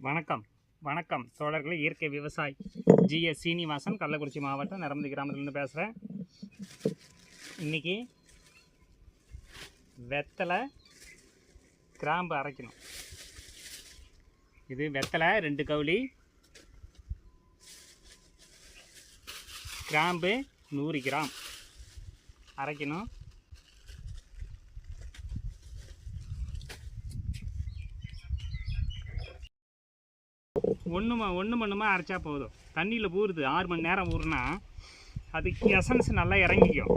வணக்கம் வணக்கம் தோழர்களே. இயற்கை விவசாயி ஜிஎஸ் சீனிவாசன், கள்ளக்குறிச்சி மாவட்டம் நரம்பதி கிராமத்துலேருந்து பேசுகிறேன். இன்றைக்கி வெத்தலை கிராம்பு அரைக்கணும். இது வெத்தலை 2 கவுளி, கிராம்பு 100 கிராம் அரைக்கணும். ஒன்று மண்ணுமா அரைச்சா போதும். தண்ணியில் ஊறுது 6 மணி நேரம் ஊறுனா அதுக்கு எசன்ஸ் நல்லா இறங்கிக்கும்.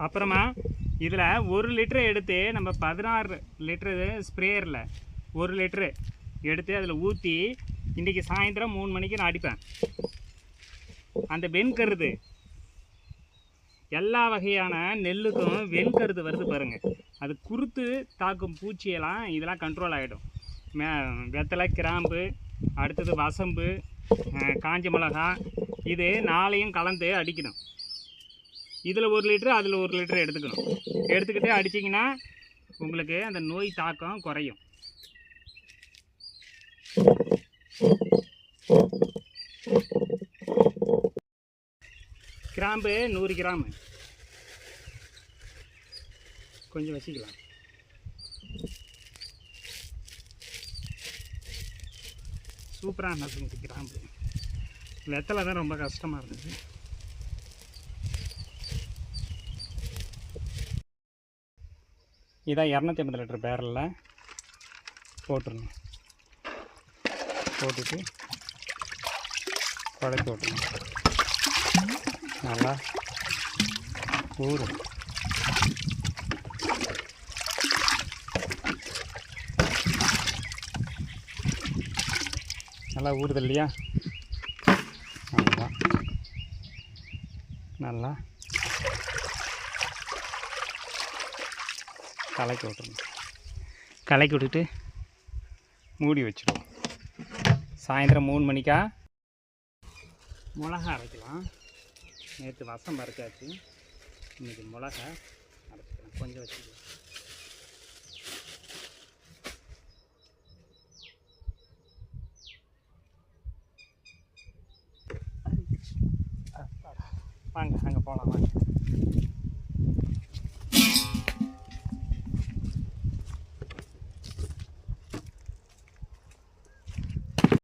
அப்புறமா இதில் 1 லிட்டரு எடுத்து நம்ம 16 லிட்டரு ஸ்ப்ரேயரில் 1 லிட்டரு எடுத்து அதில் ஊற்றி இன்றைக்கி சாயந்தரம் 3 மணிக்கு நான் அடிப்பேன். அந்த வெண்கருது எல்லா வகையான நெல்லுக்கும் வெண்கருது வருது பாருங்கள். அது குருத்து தாக்கும் பூச்சியெல்லாம் இதெல்லாம் கண்ட்ரோல் ஆகிடும். வெத்தலை, கிராம்பு, அடுத்தது வசம்பு, காஞ்ச மிளகா, இது 4ஐயும் கலந்து அடிக்கணும். இதில் 1 லிட்டரு அதில் 1 லிட்டரு எடுத்துக்கணும். எடுத்துக்கிட்டு அடிச்சிங்கன்னா உங்களுக்கு அந்த நோய் தாக்கம் குறையும். கிராம்பு 100 கிராம் கொஞ்சம் வச்சுக்கலாம். சூப்பராக நசுங்க கிராம்பு. வெத்தலை தான் ரொம்ப கஷ்டமாக இருந்துச்சு. இதான் 250 லிட்டர் பேரலில் போட்டுருணும். போட்டுட்டு குழச்சி விட்டுருணும். நல்லா ஊறும். நல்லா ஊறுது இல்லையா? நல்லா கலக்கி விட்டுருணும். கலக்கி விட்டுட்டு மூடி வச்சுடுவோம். சாயந்தரம் 3 மணிக்கா மிளகா அரைக்கலாம். நேற்று வசம் பறிச்சாச்சு, இன்றைக்கி மிளகா அரைச்சிக்கலாம். கொஞ்சம் வச்சுக்கலாம். வாங்க அங்கே போகலாம் வாங்க.